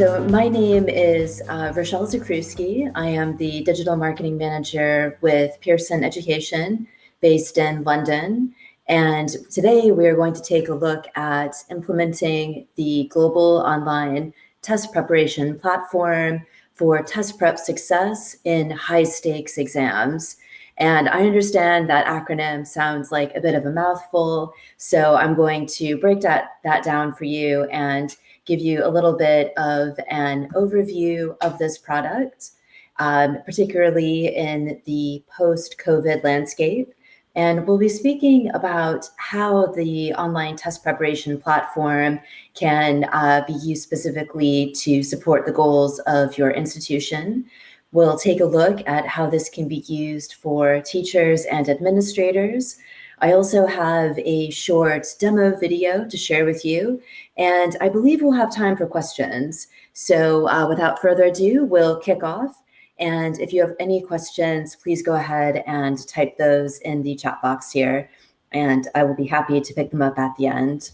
So my name is Rochelle Zakruski. I am the digital marketing manager with Pearson Education based in London. And today we are going to take a look at implementing the global online test preparation platform for test prep success in high stakes exams. And I understand that acronym sounds like a bit of a mouthful, so I'm going to break that down for you and give you a little bit of an overview of this product, particularly in the post-COVID landscape. And we'll be speaking about how the online test preparation platform can be used specifically to support the goals of your institution. We'll take a look at how this can be used for teachers and administrators. I also have a short demo video to share with you, and I believe we'll have time for questions. So without further ado, we'll kick off. And if you have any questions, please go ahead and type those in the chat box here, and I will be happy to pick them up at the end.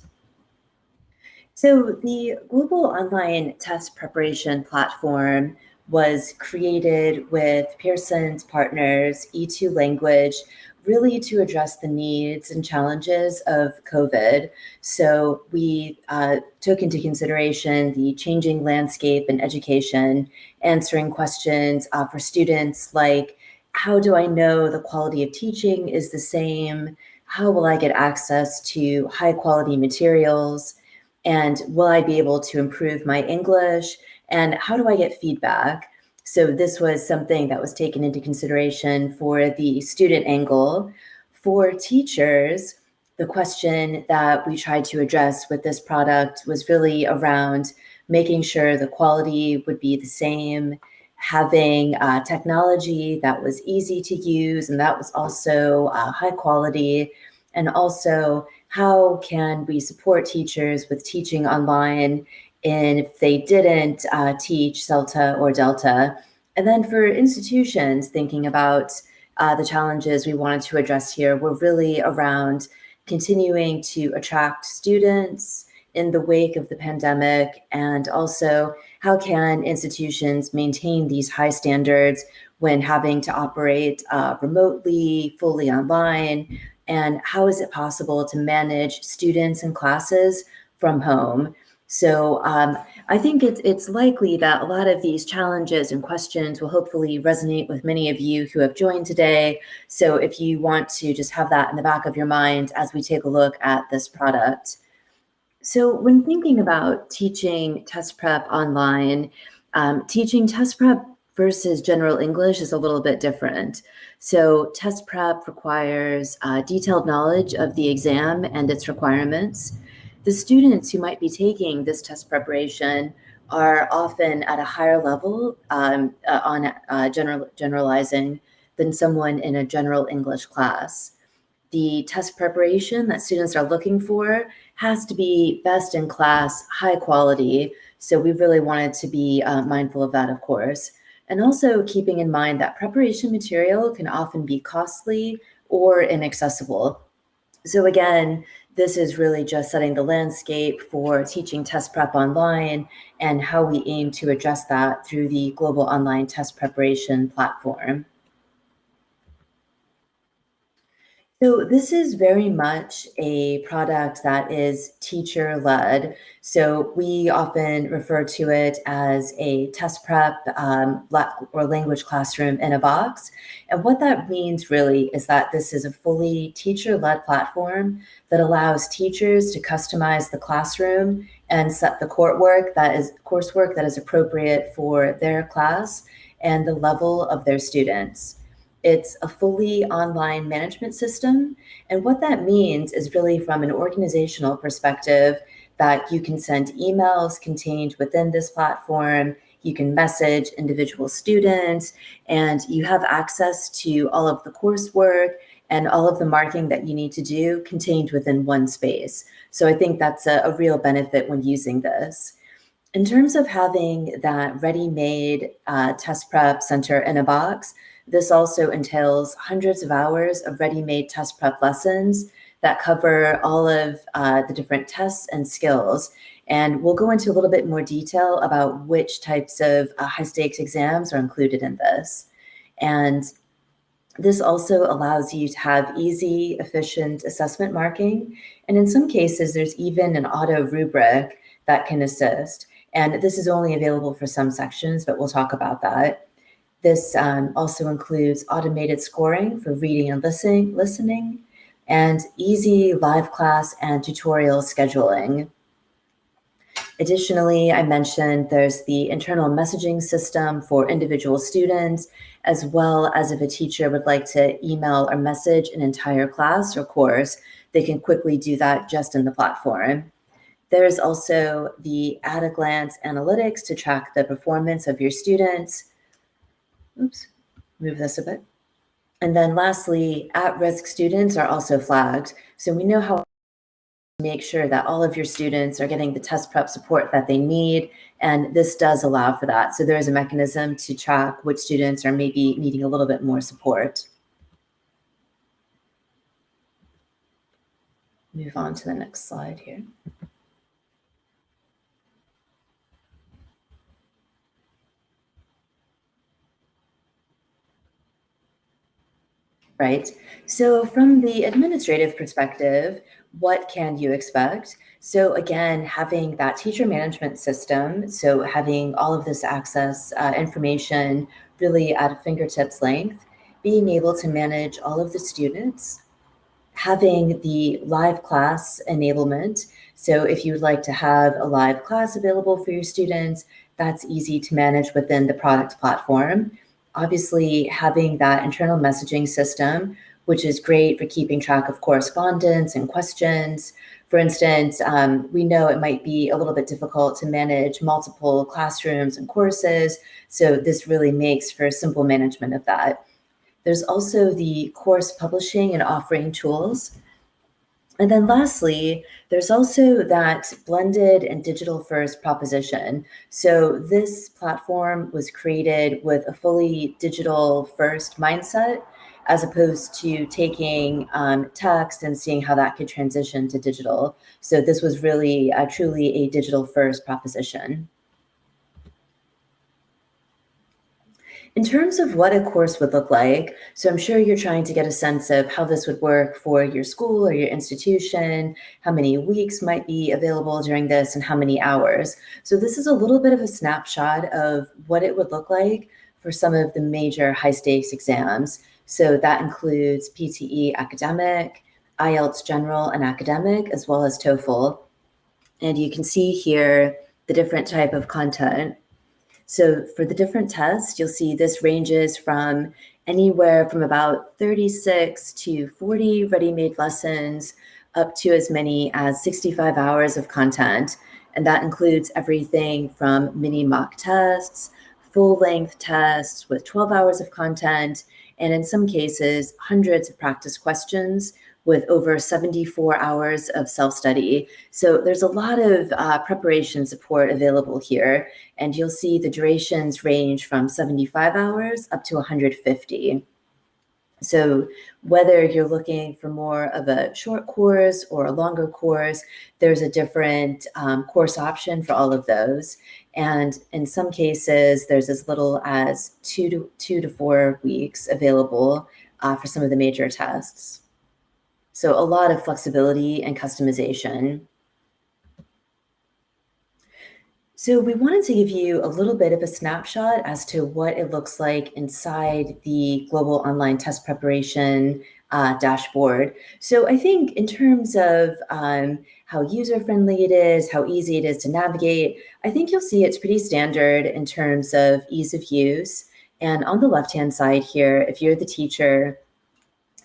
So the Global Online Test Preparation Platform was created with Pearson's partners, E2 Language, really to address the needs and challenges of COVID. So we took into consideration the changing landscape in education, answering questions for students like, how do I know the quality of teaching is the same? How will I get access to high quality materials? And will I be able to improve my English? And how do I get feedback? So this was something that was taken into consideration for the student angle. For teachers, the question that we tried to address with this product was really around making sure the quality would be the same, having technology that was easy to use and that was also high quality, and also how can we support teachers with teaching online if they didn't teach CELTA or Delta. And then for institutions, thinking about the challenges we wanted to address here were really around continuing to attract students in the wake of the pandemic, and also how can institutions maintain these high standards when having to operate remotely, fully online, and how is it possible to manage students and classes from home? So I think it's likely that a lot of these challenges and questions will hopefully resonate with many of you who have joined today. So if you want to just have that in the back of your mind as we take a look at this product. So when thinking about teaching test prep online, teaching test prep versus general English is a little bit different. So test prep requires detailed knowledge of the exam and its requirements. The students who might be taking this test preparation are often at a higher level on generalizing than someone in a general English class. The test preparation that students are looking for has to be best in class, high quality. So we really wanted to be mindful of that, of course. And also keeping in mind that preparation material can often be costly or inaccessible. So again, this is really just setting the landscape for teaching test prep online and how we aim to address that through the Global Online Test Preparation Platform. So this is very much a product that is teacher-led. So we often refer to it as a test prep or language classroom in a box. And what that means really is that this is a fully teacher-led platform that allows teachers to customize the classroom and set the coursework that is appropriate for their class and the level of their students. It's a fully online management system. And what that means is really from an organizational perspective that you can send emails contained within this platform, you can message individual students, and you have access to all of the coursework and all of the marking that you need to do contained within one space. So I think that's a real benefit when using this. In terms of having that ready-made test prep center in a box, this also entails hundreds of hours of ready-made test prep lessons that cover all of the different tests and skills. And we'll go into a little bit more detail about which types of high stakes exams are included in this. And this also allows you to have easy, efficient assessment marking. And in some cases, there's even an auto rubric that can assist. And this is only available for some sections, but we'll talk about that. This also includes automated scoring for reading and listening, and easy live class and tutorial scheduling. Additionally, I mentioned there's the internal messaging system for individual students, as well as if a teacher would like to email or message an entire class or course, they can quickly do that just in the platform. There's also the at-a-glance analytics to track the performance of your students. Oops, move this a bit. And then lastly, at-risk students are also flagged. So we know how to make sure that all of your students are getting the test prep support that they need, and this does allow for that. So there is a mechanism to track which students are maybe needing a little bit more support. Move on to the next slide here. Right. So from the administrative perspective, what can you expect? So again, having that teacher management system, so having all of this access information really at a fingertips length, being able to manage all of the students, having the live class enablement. So if you would like to have a live class available for your students, that's easy to manage within the product platform. Obviously, having that internal messaging system, which is great for keeping track of correspondence and questions. For instance, we know it might be a little bit difficult to manage multiple classrooms and courses, so this really makes for simple management of that. There's also the course publishing and offering tools. And then lastly, there's also that blended and digital first proposition. So this platform was created with a fully digital first mindset, as opposed to taking text and seeing how that could transition to digital. So this was really truly a digital first proposition. In terms of what a course would look like, so I'm sure you're trying to get a sense of how this would work for your school or your institution, how many weeks might be available during this, and how many hours. So this is a little bit of a snapshot of what it would look like for some of the major high stakes exams. So that includes PTE Academic, IELTS General and Academic, as well as TOEFL. And you can see here the different type of content. So for the different tests, you'll see this ranges from anywhere from about 36 to 40 ready-made lessons up to as many as 65 hours of content. And that includes everything from mini mock tests, full-length tests with 12 hours of content, and in some cases, hundreds of practice questions with over 74 hours of self-study. So there's a lot of preparation support available here, and you'll see the durations range from 75 hours up to 150. So whether you're looking for more of a short course or a longer course, there's a different course option for all of those. And in some cases, there's as little as 2 to 4 weeks available for some of the major tests. So a lot of flexibility and customization. So we wanted to give you a little bit of a snapshot as to what it looks like inside the Global Online Test Preparation dashboard. So I think in terms of how user-friendly it is, how easy it is to navigate, I think you'll see it's pretty standard in terms of ease of use. And on the left-hand side here, if you're the teacher,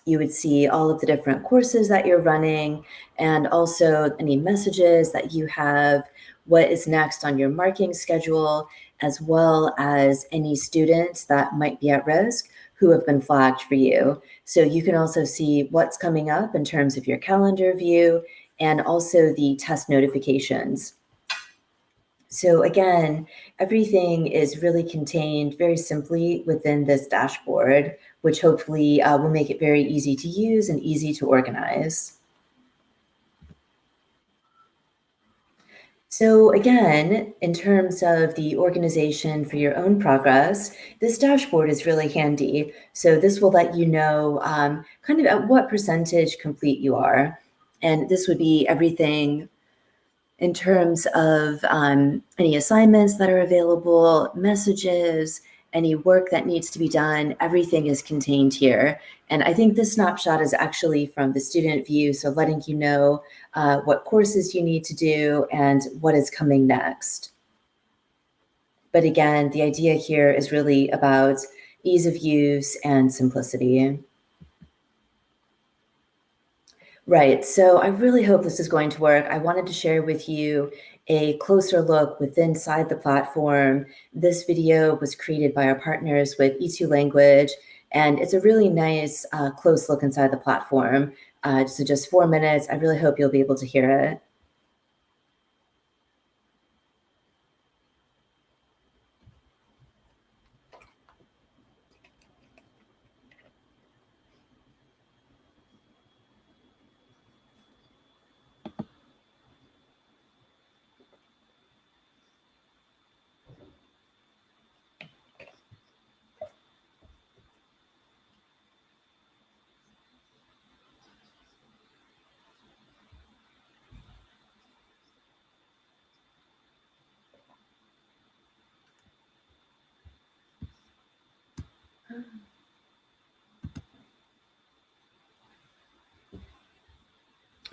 you would see all of the different courses that you're running and also any messages that you have, what is next on your marking schedule, as well as any students that might be at risk who have been flagged for you. So you can also see what's coming up in terms of your calendar view and also the test notifications. So again, everything is really contained very simply within this dashboard, which hopefully will make it very easy to use and easy to organize. So again, in terms of the organization for your own progress, this dashboard is really handy. So this will let you know kind of at what percentage complete you are. And this would be everything in terms of any assignments that are available, messages, any work that needs to be done, everything is contained here. And I think this snapshot is actually from the student view, so letting you know what courses you need to do and what is coming next. But again, the idea here is really about ease of use and simplicity. Right. So I really hope this is going to work. I wanted to share with you a closer look with inside the platform. This video was created by our partners with E2 Language, and it's a really nice close look inside the platform. So just 4 minutes. I really hope you'll be able to hear it.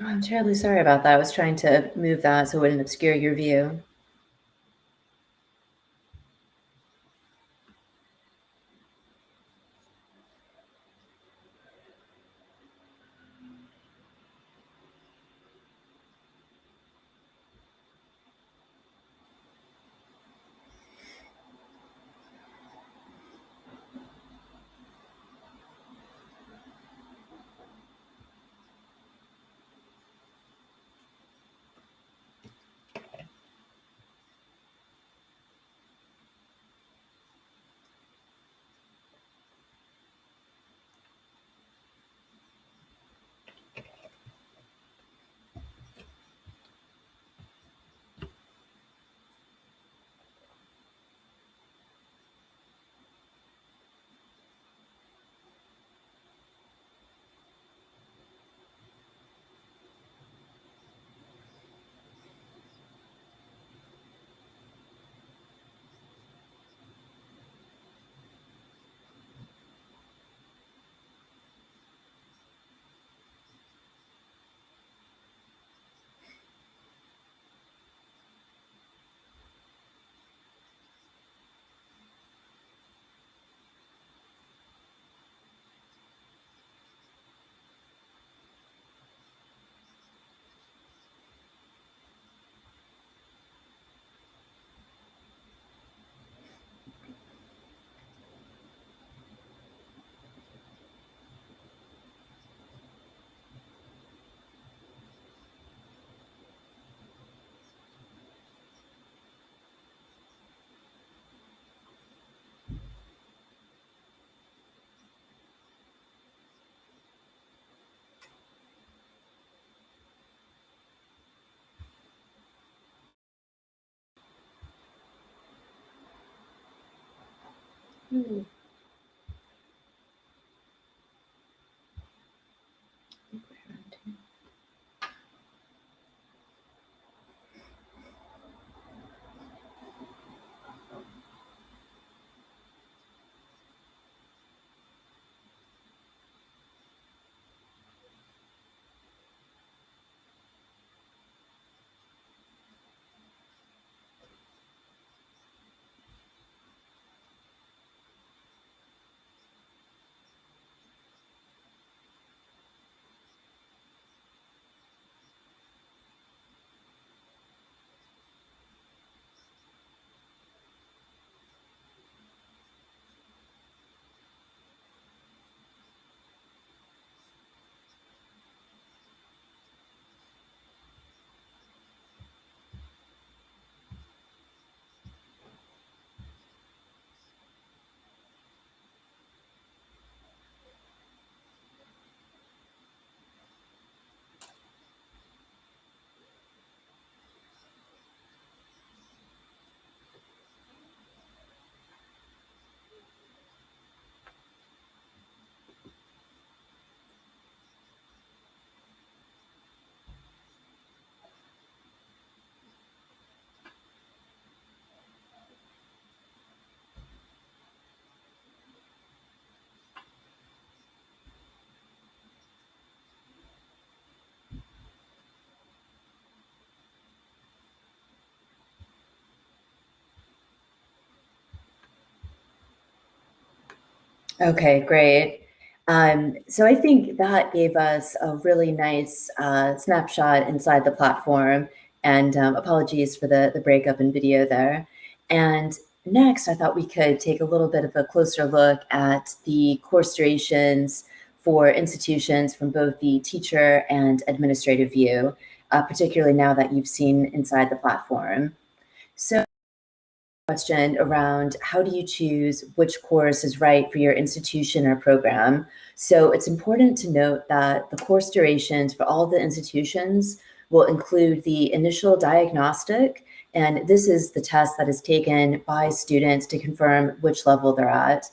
Oh, I'm terribly sorry about that. I was trying to move that so it wouldn't obscure your view. Hmm. Okay, great. So I think that gave us a really nice snapshot inside the platform. And apologies for the breakup in video there. And next, I thought we could take a little bit of a closer look at the course durations for institutions from both the teacher and administrative view, particularly now that you've seen inside the platform. So question around how do you choose which course is right for your institution or program. So it's important to note that the course durations for all the institutions will include the initial diagnostic, and this is the test that is taken by students to confirm which level they're at.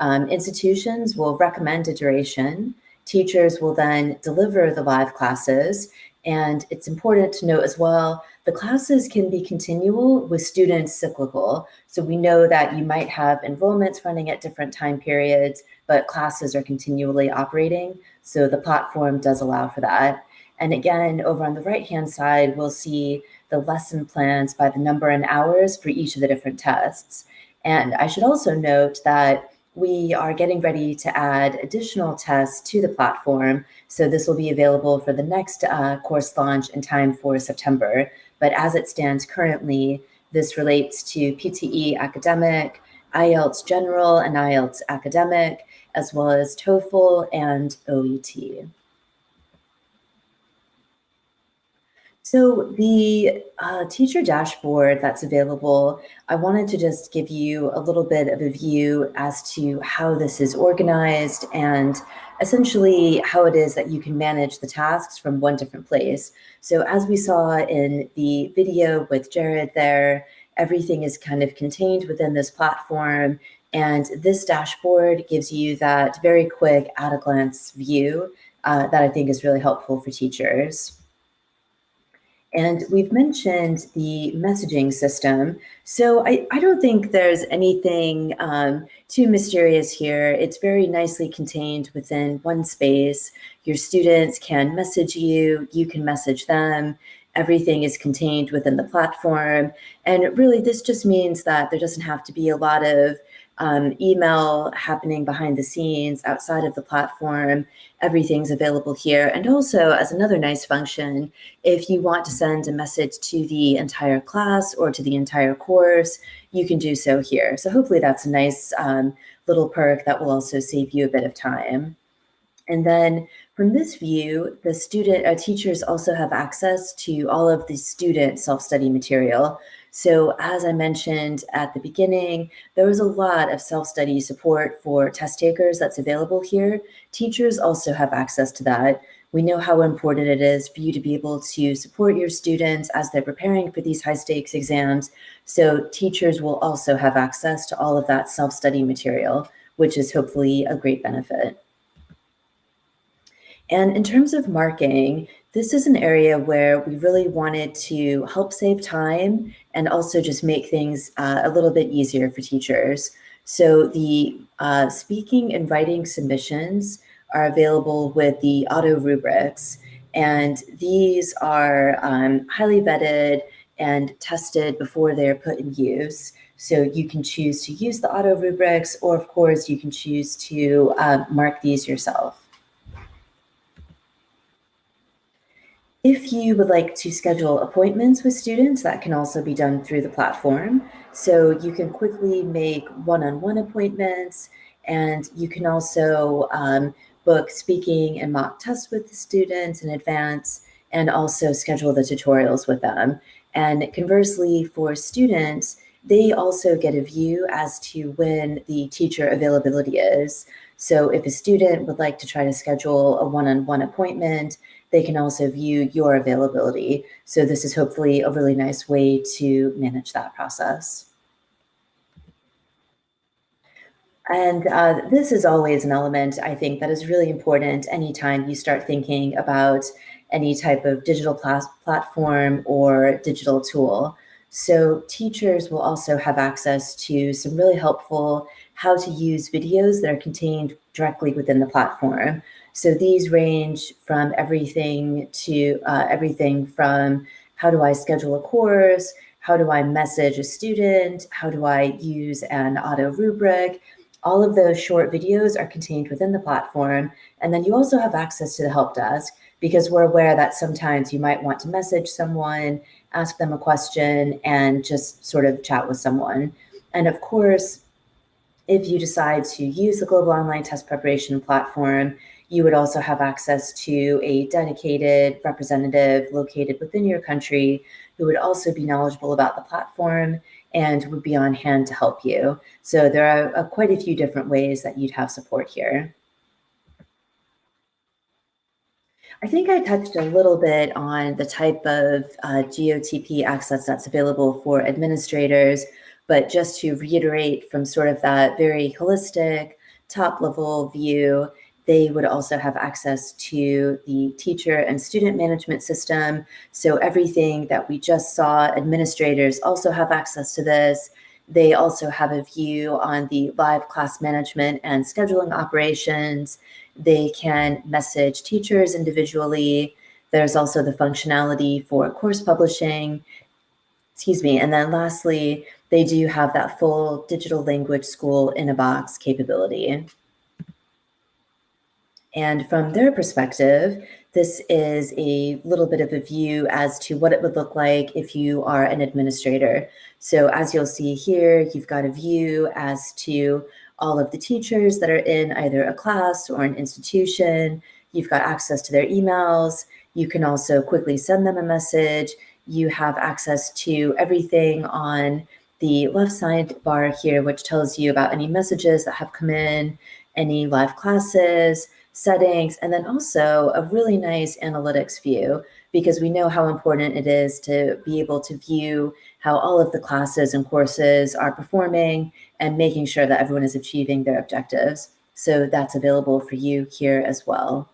Institutions will recommend a duration. Teachers will then deliver the live classes, and it's important to note as well the classes can be continual with students cyclical. So we know that you might have enrollments running at different time periods, but classes are continually operating. So the platform does allow for that. And again, over on the right-hand side, we'll see the lesson plans by the number and hours for each of the different tests. And I should also note that we are getting ready to add additional tests to the platform. So this will be available for the next course launch in time for September. But as it stands currently, this relates to PTE Academic, IELTS General and IELTS Academic, as well as TOEFL and OET. So the teacher dashboard that's available, I wanted to just give you a little bit of a view as to how this is organized and essentially how it is that you can manage the tasks from one different place. So as we saw in the video with Jared there, everything is kind of contained within this platform. And this dashboard gives you that very quick at-a-glance view that I think is really helpful for teachers. And we've mentioned the messaging system. So I don't think there's anything too mysterious here. It's very nicely contained within one space. Your students can message you, you can message them. Everything is contained within the platform. And really, this just means that there doesn't have to be a lot of email happening behind the scenes outside of the platform. Everything's available here. And also, as another nice function, if you want to send a message to the entire class or to the entire course, you can do so here. So hopefully that's a nice little perk that will also save you a bit of time. And then from this view, the teachers also have access to all of the student self-study material. So as I mentioned at the beginning, there was a lot of self-study support for test takers that's available here. Teachers also have access to that. We know how important it is for you to be able to support your students as they're preparing for these high-stakes exams. So teachers will also have access to all of that self-study material, which is hopefully a great benefit. And in terms of marking, this is an area where we really wanted to help save time and also just make things a little bit easier for teachers. So the speaking and writing submissions are available with the auto rubrics, and these are highly vetted and tested before they're put in use. So you can choose to use the auto rubrics, or of course you can choose to mark these yourself. If you would like to schedule appointments with students, that can also be done through the platform. So you can quickly make one-on-one appointments, and you can also book speaking and mock tests with the students in advance, and also schedule the tutorials with them. And conversely, for students, they also get a view as to when the teacher availability is. So if a student would like to try to schedule a one-on-one appointment, they can also view your availability. So this is hopefully a really nice way to manage that process. And this is always an element, I think, that is really important anytime you start thinking about any type of digital platform or digital tool. So teachers will also have access to some really helpful how to use videos that are contained directly within the platform. So these range from everything from how do I schedule a course, how do I message a student, how do I use an auto rubric, All of those short videos are contained within the platform. And then you also have access to the help desk, because we're aware that sometimes you might want to message someone, ask them a question, and just sort of chat with someone. And of course, if you decide to use the Global Online Test Preparation platform, you would also have access to a dedicated representative located within your country who would also be knowledgeable about the platform and would be on hand to help you. So there are quite a few different ways that you'd have support here. I think I touched a little bit on the type of GOTP access that's available for administrators, but just to reiterate from sort of that very holistic, top-level view, they would also have access to the teacher and student management system. So everything that we just saw, administrators also have access to this. They also have a view on the live class management and scheduling operations. They can message teachers individually. There's also the functionality for course publishing, and then lastly, they do have that full digital language school in a box capability. And from their perspective, this is a little bit of a view as to what it would look like if you are an administrator. So as you'll see here, you've got a view as to all of the teachers that are in either a class or an institution. You've got access to their emails. You can also quickly send them a message. You have access to everything on the left side bar here, which tells you about any messages that have come in, any live classes, settings, and then also a really nice analytics view, because we know how important it is to be able to view how all of the classes and courses are performing and making sure that everyone is achieving their objectives. So that's available for you here as well.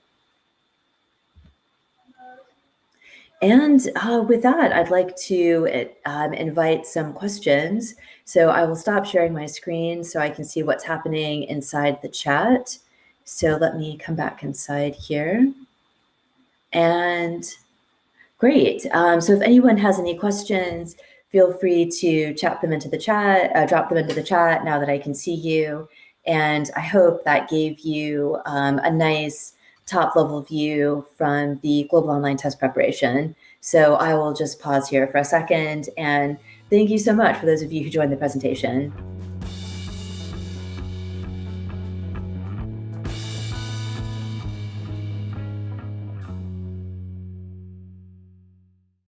And with that, I'd like to invite some questions. So I will stop sharing my screen so I can see what's happening inside the chat. So let me come back inside here. And great. So if anyone has any questions, feel free to chat them into the chat, drop them into the chat now that I can see you. And I hope that gave you a nice top-level view from the Global Online Test Preparation. So I will just pause here for a second, and thank you so much for those of you who joined the presentation.